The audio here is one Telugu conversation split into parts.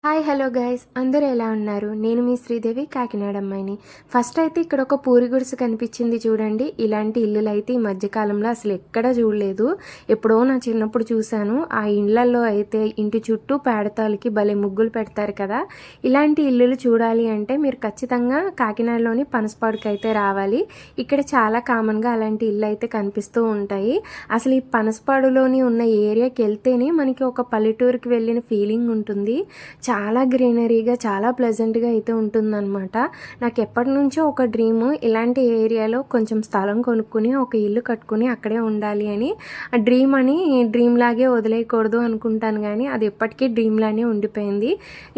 హాయ్ హలో గైస్ అందరూ ఎలా ఉన్నారు? నేను మీ శ్రీదేవి కాకినాడ అమ్మాయిని. ఫస్ట్ అయితే ఇక్కడ ఒక పూరి గుడిసె కనిపించింది చూడండి. ఇలాంటి ఇల్లులు అయితే ఈ మధ్యకాలంలో అసలు ఎక్కడా చూడలేదు. ఎప్పుడో నా చిన్నప్పుడు చూశాను. ఆ ఇళ్లలో అయితే ఇంటి చుట్టూ పేడతాలకి భలే ముగ్గులు పెడతారు కదా. ఇలాంటి ఇల్లులు చూడాలి అంటే మీరు ఖచ్చితంగా కాకినాడలోని పనసపాడుకి అయితే రావాలి. ఇక్కడ చాలా కామన్గా అలాంటి ఇల్లు అయితే కనిపిస్తూ ఉంటాయి. అసలు ఈ పనసపాడులోని ఉన్న ఏరియాకి వెళ్తేనే మనకి ఒక పల్లెటూరుకి వెళ్ళిన ఫీలింగ్ ఉంటుంది. చాలా గ్రీనరీగా చాలా ప్లెజెంట్గా అయితే ఉంటుందన్నమాట. నాకు ఎప్పటి నుంచో ఒక డ్రీము, ఇలాంటి ఏరియాలో కొంచెం స్థలం కొనుక్కుని ఒక ఇల్లు కట్టుకుని అక్కడే ఉండాలి అని. ఆ డ్రీమ్ లాగే వదిలేయకూడదు అనుకుంటాను, కానీ అది ఎప్పటికీ డ్రీమ్ లానే ఉండిపోయింది.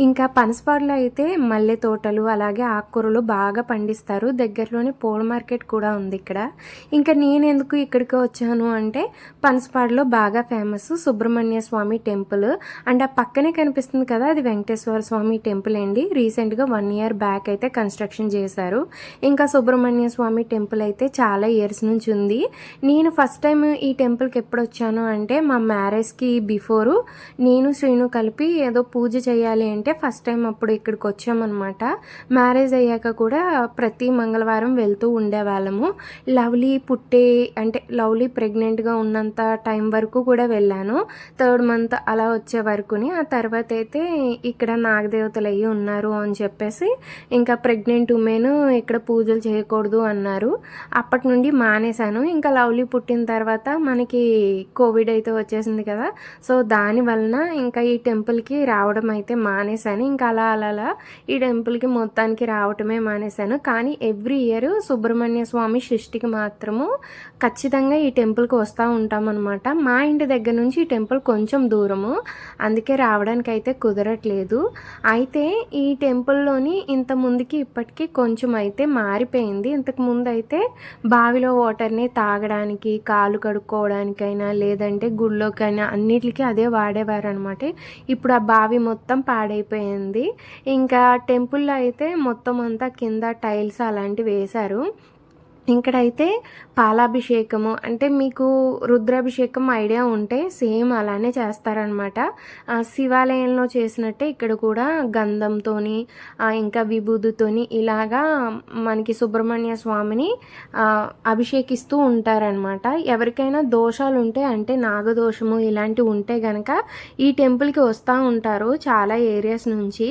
ఇంకా పనసపాడులో అయితే మల్లె తోటలు అలాగే ఆకుకూరలు బాగా పండిస్తారు. దగ్గరలోనే పూల మార్కెట్ కూడా ఉంది ఇక్కడ. ఇంకా నేను ఎందుకు ఇక్కడికి వచ్చాను అంటే పనసపాడులో బాగా famous Subrahmanya Swamy temple and ఆ పక్కనే కనిపిస్తుంది కదా, అది వెంకటేశ్వర స్వామి టెంపుల్ అండి. రీసెంట్గా 1 year బ్యాక్ అయితే కన్స్ట్రక్షన్ చేశారు. ఇంకా సుబ్రహ్మణ్య స్వామి టెంపుల్ అయితే చాలా ఇయర్స్ నుంచి ఉంది. నేను ఫస్ట్ టైం ఈ టెంపుల్కి ఎప్పుడు వచ్చాను అంటే మా మ్యారేజ్కి బిఫోరు నేను శ్రీను కలిపి ఏదో పూజ చేయాలి అంటే ఫస్ట్ టైం అప్పుడు ఇక్కడికి వచ్చామన్నమాట. మ్యారేజ్ అయ్యాక కూడా ప్రతి మంగళవారం వెళ్తూ ఉండేవాళ్ళము. లవ్లీ ప్రెగ్నెంట్గా ఉన్నంత టైం వరకు కూడా వెళ్ళాను. 3rd month అలా వచ్చే వరకుని. ఆ తర్వాత అయితే ఇక్కడ నాగదేవతలు అయ్యి ఉన్నారు అని చెప్పేసి ఇంకా ప్రెగ్నెంట్ ఉమెన్ ఇక్కడ పూజలు చేయకూడదు అన్నారు. అప్పటి నుండి మానేశాను. ఇంకా లవ్లీ పుట్టిన తర్వాత మనకి కోవిడ్ అయితే వచ్చేసింది కదా, సో దాని వలన ఇంకా ఈ టెంపుల్కి రావడం అయితే మానేశాను. ఇంకా అలా ఈ టెంపుల్కి మొత్తానికి రావటమే మానేశాను. కానీ ఎవ్రీ ఇయర్ సుబ్రహ్మణ్య స్వామి సృష్టికి మాత్రము ఖచ్చితంగా ఈ టెంపుల్కి వస్తూ ఉంటామన్నమాట. మా ఇంటి దగ్గర నుంచి ఈ టెంపుల్ కొంచెం దూరము, అందుకే రావడానికి అయితే కుదరట్లేదు. అయితే ఈ టెంపుల్లోని ఇంత ముందుకి ఇప్పటికీ కొంచెం అయితే మారిపోయింది. ఇంతకు ముందు అయితే బావిలో వాటర్ని తాగడానికి, కాలు కడుక్కోవడానికైనా లేదంటే గుళ్ళోకైనా అన్నిటికీ అదే వాడేవారు అనమాట. ఇప్పుడు ఆ బావి మొత్తం పాడైపోయింది. ఇంకా టెంపుల్లో అయితే మొత్తం అంతా కింద టైల్స్ అలాంటివి వేశారు. ఇక్కడైతే పాలాభిషేకము అంటే మీకు రుద్రాభిషేకం ఐడియా ఉంటే సేమ్ అలానే చేస్తారనమాట. శివాలయంలో చేసినట్టే ఇక్కడ కూడా గంధంతోని ఇంకా విభూతితోని ఇలాగా మనకి సుబ్రహ్మణ్య స్వామిని అభిషేకిస్తూ ఉంటారనమాట. ఎవరికైనా దోషాలు ఉంటే అంటే నాగదోషము ఇలాంటివి ఉంటే కనుక ఈ టెంపుల్కి వస్తూ ఉంటారు చాలా ఏరియాస్ నుంచి.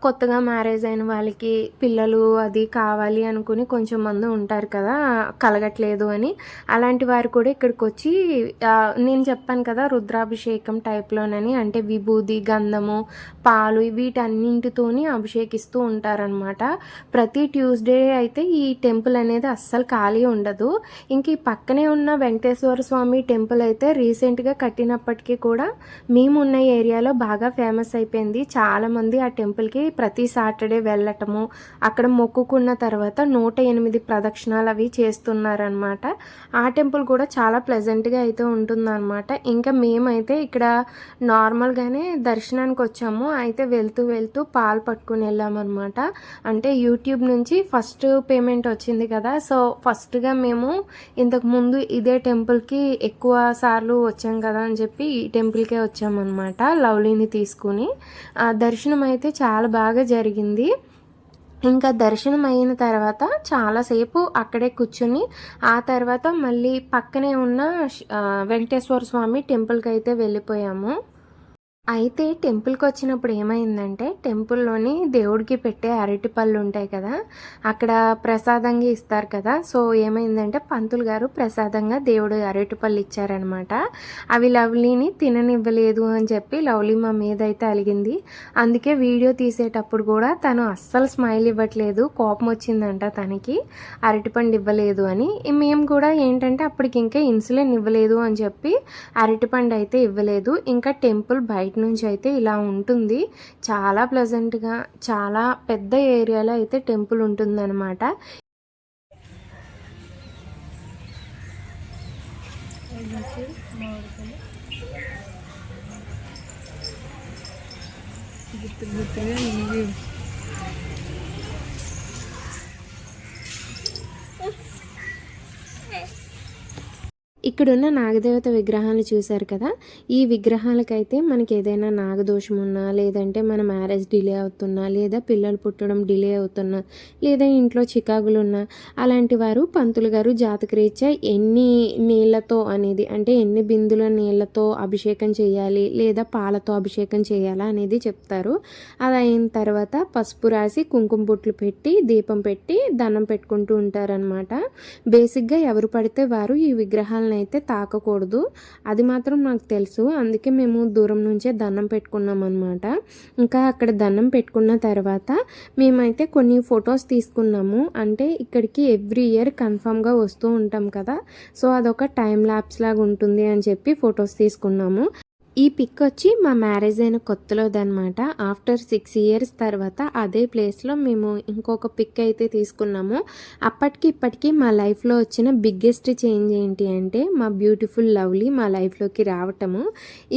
కొత్తగా మ్యారేజ్ అయిన వాళ్ళకి పిల్లలు అది కావాలి అనుకుని కొంచెం మంది ఉంటారు కదా, కలగట్లేదు అని. అలాంటి వారు కూడా ఇక్కడికి వచ్చి నేను చెప్పాను కదా రుద్రాభిషేకం టైప్లోనని, అంటే విభూది, గంధము, పాలు వీటన్నింటితోని అభిషేకిస్తూ ఉంటారనమాట. ప్రతి ట్యూస్డే అయితే ఈ టెంపుల్ అనేది అస్సలు ఖాళీ ఉండదు. ఇంక ఈ పక్కనే ఉన్న వెంకటేశ్వర స్వామి టెంపుల్ అయితే రీసెంట్గా కట్టినప్పటికీ కూడా మేము ఉన్న ఏరియాలో బాగా ఫేమస్ అయిపోయింది. చాలామంది ఆ టెంపుల్కి ప్రతి సాటర్డే వెళ్ళటము, అక్కడ మొక్కుకున్న తర్వాత 108 ప్రదక్షిణాలు అవి చేస్తున్నారనమాట. ఆ టెంపుల్ కూడా చాలా ప్లెజెంట్గా అయితే ఉంటుందన్నమాట. ఇంకా మేమైతే ఇక్కడ నార్మల్గానే దర్శనానికి వచ్చాము. అయితే వెళ్తూ పాలు పట్టుకుని వెళ్ళామన్నమాట. అంటే యూట్యూబ్ నుంచి ఫస్ట్ పేమెంట్ వచ్చింది కదా, సో ఫస్ట్గా మేము ఇంతకుముందు ఇదే టెంపుల్కి ఎక్కువ సార్లు వచ్చాం కదా అని చెప్పి ఈ టెంపుల్కే వచ్చామన్నమాట లవ్లీని తీసుకుని. దర్శనం అయితే చాలా బాగా జరిగింది. ఇంకా దర్శనం అయిన తర్వాత చాలాసేపు అక్కడే కూర్చుని ఆ తర్వాత మళ్ళీ పక్కనే ఉన్న వెంకటేశ్వర స్వామి టెంపుల్కి అయితే వెళ్ళిపోయాము. అయితే టెంపుల్కి వచ్చినప్పుడు ఏమైందంటే టెంపుల్లోని దేవుడికి పెట్టే అరటిపళ్ళు ఉంటాయి కదా, అక్కడ ప్రసాదంగా ఇస్తారు కదా. సో ఏమైందంటే పంతులు గారు ప్రసాదంగా దేవుడు అరటిపళ్ళు ఇచ్చారనమాట. అవి లవ్లీని తిననివ్వలేదు అని చెప్పి లవ్లీ మా మీద అయితే అలిగింది. అందుకే వీడియో తీసేటప్పుడు కూడా తను అస్సలు స్మైల్ ఇవ్వట్లేదు. కోపం వచ్చిందంట తనకి అరటిపండు ఇవ్వలేదు అని. మేము కూడా ఏంటంటే అప్పటికి ఇంకా ఇన్సులిన్ ఇవ్వలేదు అని చెప్పి అరటిపండు అయితే ఇవ్వలేదు. ఇంకా టెంపుల్ బయట నుంచి అయితే ఇలా ఉంటుంది. చాలా ప్లెజెంట్గా చాలా పెద్ద ఏరియాలో అయితే టెంపుల్ ఉంటుందన్నమాట. ఇక్కడున్న నాగదేవత విగ్రహాలు చూశారు కదా, ఈ విగ్రహాలకైతే మనకి ఏదైనా నాగదోషం ఉన్నా, లేదంటే మన మ్యారేజ్ డిలే అవుతున్నా, లేదా పిల్లలు పుట్టడం డిలే అవుతున్నా, లేదా ఇంట్లో చికాకులున్నా, అలాంటి వారు పంతులు గారు జాతకరీత్యా ఎన్ని నీళ్ళతో అనేది, అంటే ఎన్ని బిందుల నీళ్ళతో అభిషేకం చేయాలి, లేదా పాలతో అభిషేకం చేయాలా అనేది చెప్తారు. అది అయిన తర్వాత పసుపు రాసి కుంకుమ బొట్లు పెట్టి దీపం పెట్టి దండం పెట్టుకుంటూ ఉంటారనమాట. బేసిక్గా ఎవరు పడితే వారు ఈ విగ్రహాలను అయితే తాకకూడదు, అది మాత్రం నాకు తెలుసు. అందుకే మేము దూరం నుంచే దండం పెట్టుకున్నాం అనమాట. ఇంకా అక్కడ దండం పెట్టుకున్న తర్వాత మేమైతే కొన్ని ఫొటోస్ తీసుకున్నాము. అంటే ఇక్కడికి ఎవ్రీ ఇయర్ కన్ఫామ్గా వస్తూ ఉంటాం కదా, సో అదొక టైం ల్యాప్స్ లాగా ఉంటుంది అని చెప్పి ఫొటోస్ తీసుకున్నాము. ఈ పిక్ వచ్చి మా మ్యారేజ్ అయిన కొత్తలోదనమాట. ఆఫ్టర్ 6 ఇయర్స్ తర్వాత అదే ప్లేస్లో మేము ఇంకొక పిక్ అయితే తీసుకున్నాము. అప్పటికి ఇప్పటికీ మా లైఫ్లో వచ్చిన బిగ్గెస్ట్ చేంజ్ ఏంటి అంటే మా బ్యూటిఫుల్ లవ్లీ మా లైఫ్లోకి రావటము.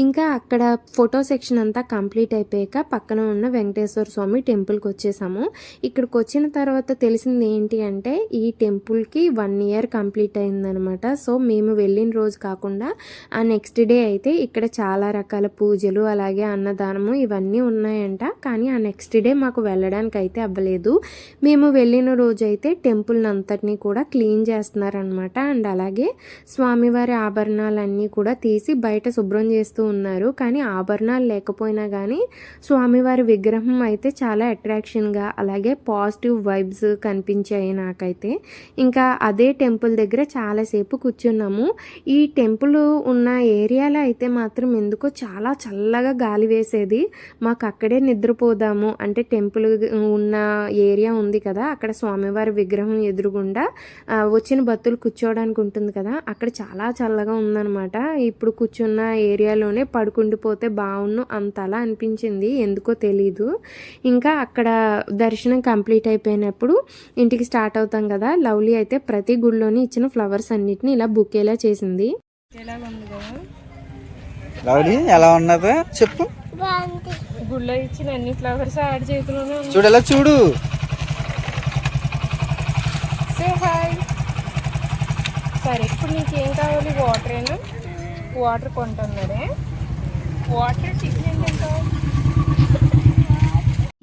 ఇంకా అక్కడ ఫోటో సెక్షన్ అంతా కంప్లీట్ అయిపోయాక పక్కన ఉన్న వెంకటేశ్వర స్వామి టెంపుల్కి వచ్చేసాము. ఇక్కడికి వచ్చిన తర్వాత తెలిసింది ఏంటి అంటే ఈ టెంపుల్కి 1 ఇయర్ కంప్లీట్ అయిందనమాట. సో మేము వెళ్ళిన రోజు కాకుండా ఆ నెక్స్ట్ డే అయితే ఇక్కడ చాలా రకాల పూజలు అలాగే అన్నదానము ఇవన్నీ ఉన్నాయంట. కానీ ఆ నెక్స్ట్ డే మాకు వెళ్ళడానికి అయితే అవ్వలేదు. మేము వెళ్ళిన రోజు అయితే టెంపుల్ అంతటినీ కూడా క్లీన్ చేస్తున్నారనమాట. అండ్ అలాగే స్వామివారి ఆభరణాలన్నీ కూడా తీసి బయట శుభ్రం చేస్తూ ఉన్నారు. కానీ ఆభరణాలు లేకపోయినా కానీ స్వామివారి విగ్రహం అయితే చాలా అట్రాక్షన్గా అలాగే పాజిటివ్ వైబ్స్ కనిపించాయి నాకైతే. ఇంకా అదే టెంపుల్ దగ్గర చాలాసేపు కూర్చున్నాము. ఈ టెంపుల్ ఉన్న ఏరియాలో అయితే మాత్రం ఎందుకు చాలా చల్లగా గాలి వేసేది. మాకు అక్కడే నిద్రపోదాము అంటే టెంపుల్ ఉన్న ఏరియా ఉంది కదా, అక్కడ స్వామివారి విగ్రహం ఎదురుగుండా వచ్చిన భక్తులు కూర్చోవడానికి ఉంటుంది కదా, అక్కడ చాలా చల్లగా ఉందన్నమాట. ఇప్పుడు కూర్చున్న ఏరియాలోనే పడుకుండిపోతే బాగుండు అంతలా అనిపించింది, ఎందుకో తెలీదు. ఇంకా అక్కడ దర్శనం కంప్లీట్ అయిపోయినప్పుడు ఇంటికి స్టార్ట్ అవుతాం కదా, లవ్లీ అయితే ప్రతి గుడిలోని ఇచ్చిన ఫ్లవర్స్ అన్నిటిని ఇలా బుకేలా చేసింది. లవ్లీ ఎలా ఉన్నదో చెప్పు. గుళ్ళో ఇచ్చిన అన్ని ఫ్లవర్స్ ఆడి చేతిలోనే చూడు ఎలా చూడు. హాయ్. సరే ఇప్పుడు నీకేం కావాలి? వాటరేనా? వాటర్ కొంటున్నాడే. వాటర్ టిఫిన్ ఏం కావాలి?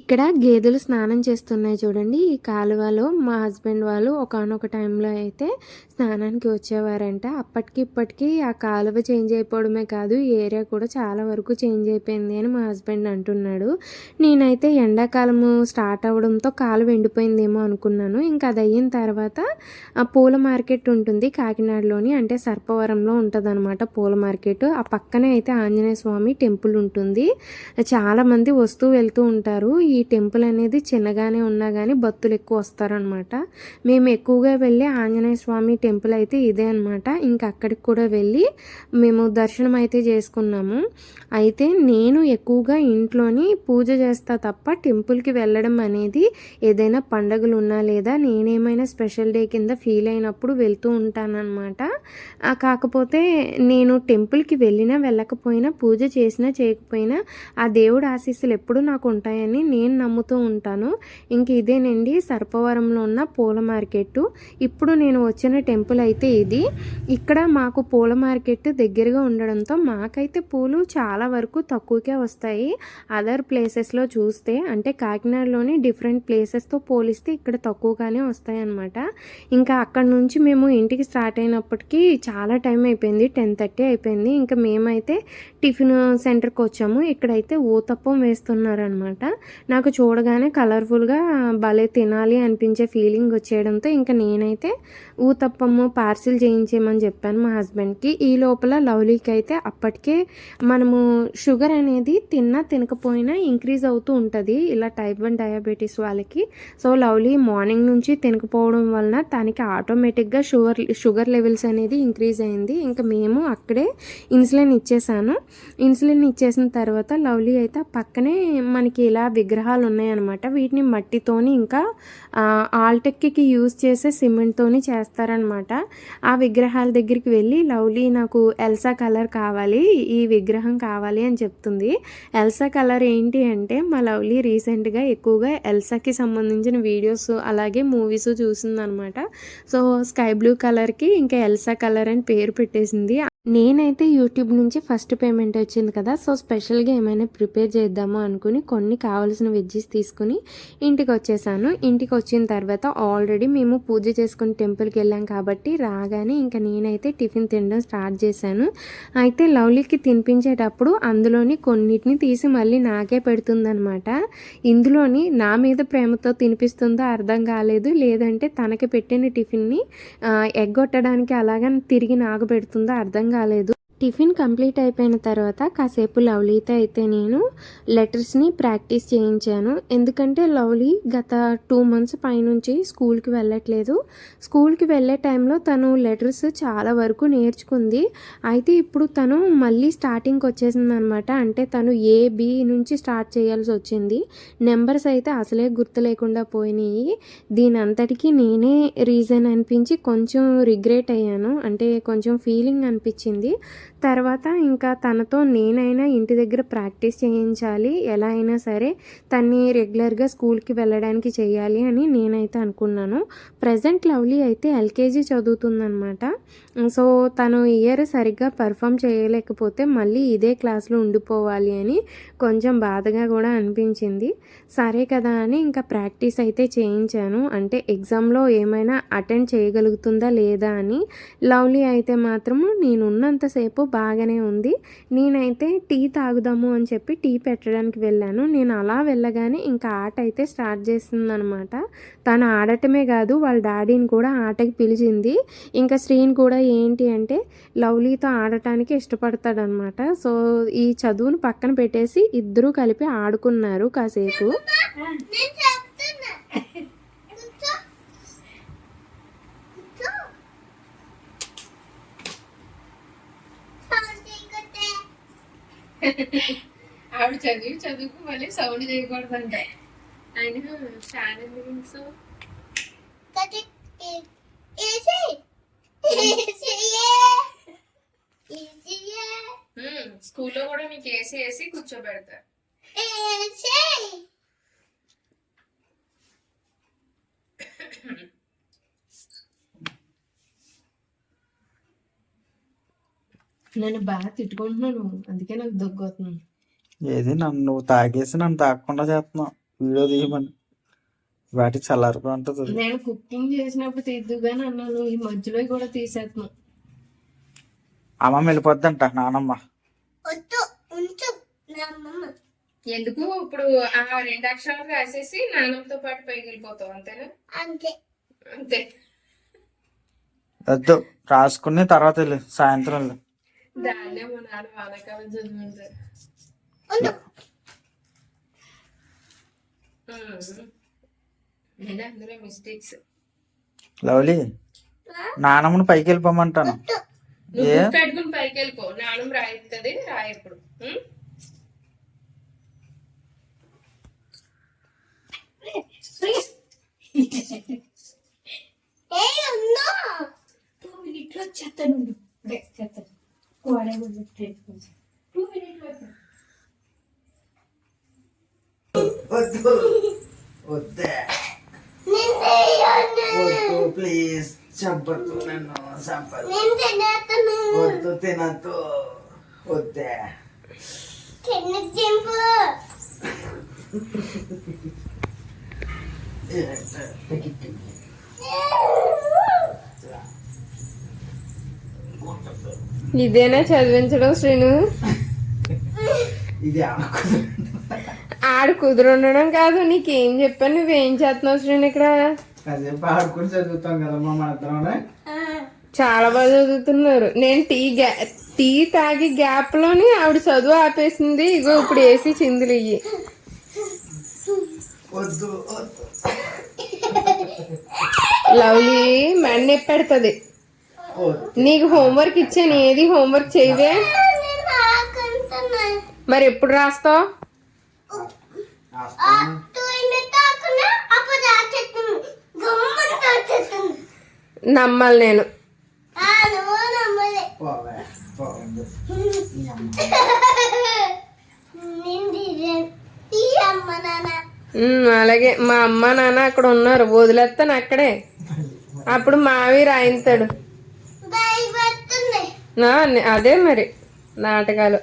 ఇక్కడ గేదెలు స్నానం చేస్తున్నాయి చూడండి. ఈ కాలువలో మా హస్బెండ్ వాళ్ళు ఒకానొక టైంలో అయితే స్నానానికి వచ్చేవారంట. అప్పటికి ఇప్పటికీ ఆ కాలువ చేంజ్ అయిపోవడమే కాదు, ఈ ఏరియా కూడా చాలా వరకు చేంజ్ అయిపోయింది అని మా హస్బెండ్ అంటున్నాడు. నేనైతే ఎండాకాలము స్టార్ట్ అవ్వడంతో కాలువ ఎండిపోయిందేమో అనుకున్నాను. ఇంకా అది అయిన తర్వాత ఆ పూల మార్కెట్ ఉంటుంది కాకినాడలోని, అంటే సర్పవరంలో ఉంటుంది అనమాట పూల మార్కెట్. ఆ పక్కనే అయితే ఆంజనేయ స్వామి టెంపుల్ ఉంటుంది. చాలామంది వస్తూ వెళ్తూ ఉంటారు. ఈ టెంపుల్ అనేది చిన్నగానే ఉన్నా కానీ భక్తులు ఎక్కువ వస్తారనమాట. మేము ఎక్కువగా వెళ్ళే ఆంజనేయ స్వామి టెంపుల్ అయితే ఇదే అనమాట. ఇంకా అక్కడికి కూడా వెళ్ళి మేము దర్శనం అయితే చేసుకున్నాము. అయితే నేను ఎక్కువగా ఇంట్లోని పూజ చేస్తా తప్ప టెంపుల్కి వెళ్ళడం అనేది ఏదైనా పండగలు ఉన్నా లేదా నేనేమైనా స్పెషల్ డే కింద ఫీల్ అయినప్పుడు వెళ్తూ ఉంటానన్నమాట. కాకపోతే నేను టెంపుల్కి వెళ్ళినా వెళ్ళకపోయినా పూజ చేసినా చేయకపోయినా ఆ దేవుడు ఆశీస్సులు ఎప్పుడు నాకు ఉంటాయని నేను నమ్ముతూ ఉంటాను. ఇంక ఇదేనండి సర్పవరంలో ఉన్న పూల మార్కెట్. ఇప్పుడు నేను వచ్చిన టెంపుల్ అయితే ఇది. ఇక్కడ మాకు పూల మార్కెట్ దగ్గరగా ఉండడంతో మాకైతే పూలు చాలా వరకు తక్కువకే వస్తాయి. అదర్ ప్లేసెస్లో చూస్తే అంటే కాకినాడలోని డిఫరెంట్ ప్లేసెస్తో పోలిస్తే ఇక్కడ తక్కువగానే వస్తాయి అన్నమాట. ఇంకా అక్కడ నుంచి మేము ఇంటికి స్టార్ట్ అయినప్పటికీ చాలా టైం అయిపోయింది, 10:30 అయిపోయింది. ఇంకా మేమైతే టిఫిన్ సెంటర్కి వచ్చాము. ఇక్కడైతే ఊతప్పం వేస్తున్నారనమాట. నాకు చూడగానే కలర్ఫుల్గా భలే తినాలి అనిపించే ఫీలింగ్ వచ్చేయడంతో ఇంకా నేనైతే ఊతప్పము పార్సిల్ చేయించేయమని చెప్పాను మా హస్బెండ్కి. ఈ లోపల లవ్లీకి అయితే అప్పటికే మనము షుగర్ అనేది తిన్నా తినకపోయినా ఇంక్రీజ్ అవుతూ ఉంటుంది ఇలా టైప్ 1 డయాబెటీస్ వాళ్ళకి. సో లవ్లీ మార్నింగ్ నుంచి తినకపోవడం వలన తనకి ఆటోమేటిక్గా షుగర్ లెవెల్స్ అనేది ఇంక్రీజ్ అయింది. ఇంకా మేము అక్కడే ఇన్సులిన్ ఇచ్చేసాను. ఇన్సులిన్ ఇచ్చేసిన తర్వాత లవ్లీ అయితే పక్కనే మనకి ఇలా విగ్రహాలు విగ్రహాలు ఉన్నాయన్నమాట. వీటిని మట్టితోని ఇంకా ఆల్టెక్కి యూజ్ చేసే సిమెంట్తోని చేస్తారనమాట. ఆ విగ్రహాల దగ్గరికి వెళ్ళి లవ్లీ నాకు ఎల్సా కలర్ కావాలి, ఈ విగ్రహం కావాలి అని చెప్తుంది. ఎల్సా కలర్ ఏంటి అంటే మా లవ్లీ రీసెంట్గా ఎక్కువగా ఎల్సాకి సంబంధించిన వీడియోస్ అలాగే మూవీస్ చూసిందనమాట. సో స్కై బ్లూ కలర్కి ఇంకా ఎల్సా కలర్ అని పేరు పెట్టేసింది. నేనైతే యూట్యూబ్ నుంచి ఫస్ట్ పేమెంట్ వచ్చింది కదా, సో స్పెషల్గా ఏమైనా ప్రిపేర్ చేద్దాము అనుకుని కొన్ని కావాల్సిన వెజ్జెస్ తీసుకుని ఇంటికి వచ్చేసాను. ఇంటికి వచ్చిన తర్వాత ఆల్రెడీ మేము పూజ చేసుకుని టెంపుల్కి వెళ్ళాం కాబట్టి రాగానే ఇంకా నేనైతే టిఫిన్ తినడం స్టార్ట్ చేశాను. అయితే లవ్లీకి తినిపించేటప్పుడు అందులోని కొన్నిటిని తీసి మళ్ళీ నాకే పెడుతుందనమాట. ఇందులోని నా మీద ప్రేమతో తినిపిస్తుందో అర్థం కాలేదు, లేదంటే తనకి పెట్టిన టిఫిన్ని ఎగ్గొట్టడానికి అలాగా తిరిగి నాకు పెడుతుందో అర్థం కాలేదు. టిఫిన్ కంప్లీట్ అయిపోయిన తర్వాత కాసేపు లవ్లీతో అయితే నేను లెటర్స్ని ప్రాక్టీస్ చేయించాను. ఎందుకంటే లవ్లీ గత 2 months పైనుంచి స్కూల్కి వెళ్ళట్లేదు. స్కూల్కి వెళ్ళే టైంలో తను లెటర్స్ చాలా వరకు నేర్చుకుంది. అయితే ఇప్పుడు తను మళ్ళీ స్టార్టింగ్కి వచ్చేసింది అనమాట. అంటే తను AB నుంచి స్టార్ట్ చేయాల్సి వచ్చింది. నెంబర్స్ అయితే అసలే గుర్తు లేకుండా పోయినాయి. దీని అంతటికీ నేనే రీజన్ అనిపించి కొంచెం రిగ్రెట్ అయ్యాను. అంటే కొంచెం ఫీలింగ్ అనిపించింది. తర్వాత ఇంకా తనతో నేనైనా ఇంటి దగ్గర ప్రాక్టీస్ చేయించాలి, ఎలా అయినా సరే తన్ని రెగ్యులర్గా స్కూల్కి వెళ్ళడానికి చేయాలి అని నేనైతే అనుకున్నాను. ప్రజెంట్ లవ్లీ అయితే LKG చదువుతుందనమాట. సో తను ఇయర్ సరిగ్గా పర్ఫామ్ చేయలేకపోతే మళ్ళీ ఇదే క్లాస్లో ఉండిపోవాలి అని కొంచెం బాధగా కూడా అనిపించింది. సరే కదా అని ఇంకా ప్రాక్టీస్ అయితే చేయించాను. అంటే ఎగ్జామ్లో ఏమైనా అటెండ్ చేయగలుగుతుందా లేదా అని. లవ్లీ అయితే మాత్రము నేనున్నంతసేపు బాగానే ఉంది. నేనైతే టీ తాగుదాము అని చెప్పి టీ పెట్టడానికి వెళ్ళాను. నేను అలా వెళ్ళగానే ఇంకా ఆట అయితే స్టార్ట్ చేస్తుందనమాట. తను ఆడటమే కాదు వాళ్ళ డాడీని కూడా ఆటకి పిలిచింది. ఇంకా శ్రీని కూడా ఏంటి అంటే లవ్లీతో ఆడటానికి ఇష్టపడతాడనమాట. సో ఈ చదువును పక్కన పెట్టేసి ఇద్దరూ కలిపి ఆడుకున్నారు కాసేపు. ఆవిడ చదువుకు మళ్ళీ సౌండ్ చేయకూడదంట. ఆయన ఫ్యాన్ ఎందుకు స్కూల్లో కూడా మీకు ఏసీ వేసి కూర్చోబెడతారు. నన్ను బాగా తిట్టుకుంటున్నాను, అందుకే నాకు దగ్గుతుంది. ఏది నువ్వు తాగేసి నన్ను తాగకుండా చేస్తున్నావు. వీడియో తీయమని వాటి చల్లారిపోయి ఉంటుంది. నేను కుకింగ్ చేసినప్పుడు తీద్దుగాని అన్నాను, ఈ మధ్యలో కూడా తీసేస్తున్నాను. అమ్మ వెళ్ళిపోద్దంట నానమ్మ. ఎందుకు ఇప్పుడు ఆ 2 అక్షరాలు రాసేసి నాన్నతో పాటు పైకి వెళ్ళిపోతావు అంతేనా? అంతే అంతే. వద్దు, రాసుకుని తర్వాత వెళ్ళు, సాయంత్రం వెళ్ళు. దాన్నే మా నాన్న వానాకాలం చదువుంటారు. అందులో మిస్టేక్స్. లవ్లీ, నానమ్మను పైకి వెళ్ళిపోమంటాను. కట్టుకుని పైకి వెళ్ళిపో, నాన్నమ్మ రాయిస్తుంది, రాయప్పుడు. చెత్తాను చెత్తాను ప్లీజ్ చంపద్దు నన్ను, వద్దు తినద్దు, వద్దే. ఇదేనా చదివించడం శ్రీను? ఇది ఆడు కుదురుండడం కాదు, నీకేం చెప్పాను, నువ్వేం చేస్తున్నావు శ్రీను ఇక్కడ? ఆడుకుని చదువుతాం కదా మా ఇద్దరం. చాలా బాగా చదువుతున్నారు. నేను టీ తాగి గ్యాప్ లోని ఆవిడ చదువు ఆపేసింది. ఇగో ఇప్పుడు వేసి చిందులు ఇయ్యి. లవ్లీ మెడ నొప్పి పెడుతుంది. నీకు హోంవర్క్ ఇచ్చాను, ఏది హోంవర్క్ చేయవే? మరి ఎప్పుడు రాస్తావు? నమ్మాలి నేను. అలాగే మా అమ్మ నాన్న అక్కడ ఉన్నారు, వదిలేస్తాను అక్కడే. అప్పుడు మావి రాయింతాడు. అదే మరి నాటకాలు.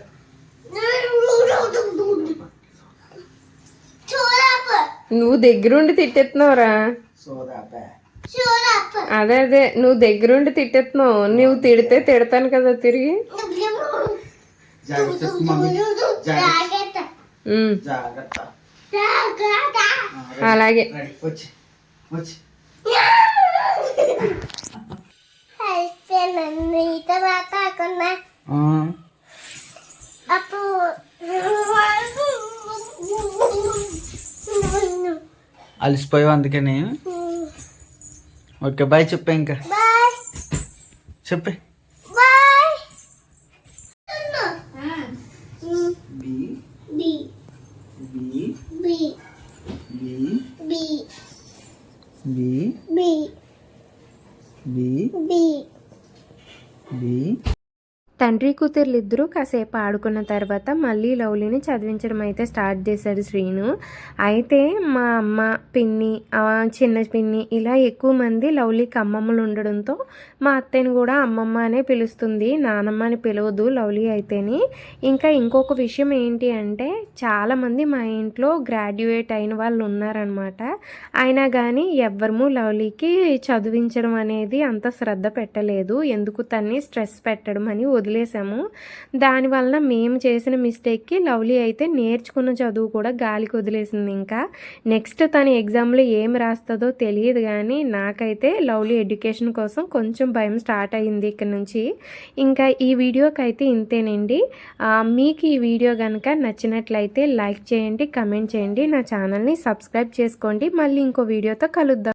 నువ్వు దగ్గరుండి తిట్టేస్తున్నావురా. అదే అదే నువ్వు దగ్గరుండి తిట్టేస్తున్నావు. నువ్వు తిడితే తిడతాను కదా తిరిగి. అలాగే అలసిపోయావు అందుకని. ఓకే బాయ్ చెప్పే. ఇంకా చెప్పే. తండ్రి కూతుర్లు ఇద్దరూ కాసేపు ఆడుకున్న తర్వాత మళ్ళీ లవ్లీని చదివించడం అయితే స్టార్ట్ చేశాడు శ్రీను. అయితే మా అమ్మ, పిన్ని, చిన్న పిన్ని ఇలా ఎక్కువ మంది లవ్లీకి అమ్మమ్మలు ఉండడంతో మా అత్తయ్యని కూడా అమ్మమ్మ అనే పిలుస్తుంది, నానమ్మ అని పిలవదు లవ్లీ అయితేని. ఇంకా ఇంకొక విషయం ఏంటి అంటే చాలామంది మా ఇంట్లో గ్రాడ్యుయేట్ అయిన వాళ్ళు ఉన్నారనమాట. అయినా కానీ ఎవ్వరము లవ్లీకి చదివించడం అనేది అంత శ్రద్ధ పెట్టలేదు. ఎందుకు తన్ని స్ట్రెస్ పెట్టడం అని వదిలేసాము. దానివల్ల మేము చేసిన మిస్టేక్కి లవ్లీ అయితే నేర్చుకున్న చదువు కూడా గాలికి వదిలేసింది. ఇంకా నెక్స్ట్ తన ఎగ్జామ్లో ఏం రాస్తుందో తెలియదు, కానీ నాకైతే లవ్లీ ఎడ్యుకేషన్ కోసం కొంచెం భయం స్టార్ట్ అయ్యింది ఇక్కడ నుంచి. ఇంకా ఈ వీడియోకి అయితే ఇంతేనండి. మీకు ఈ వీడియో కనుక నచ్చినట్లయితే లైక్ చేయండి, కమెంట్ చేయండి, నా ఛానల్ని సబ్స్క్రైబ్ చేసుకోండి. మళ్ళీ ఇంకో వీడియోతో కలుద్దాం.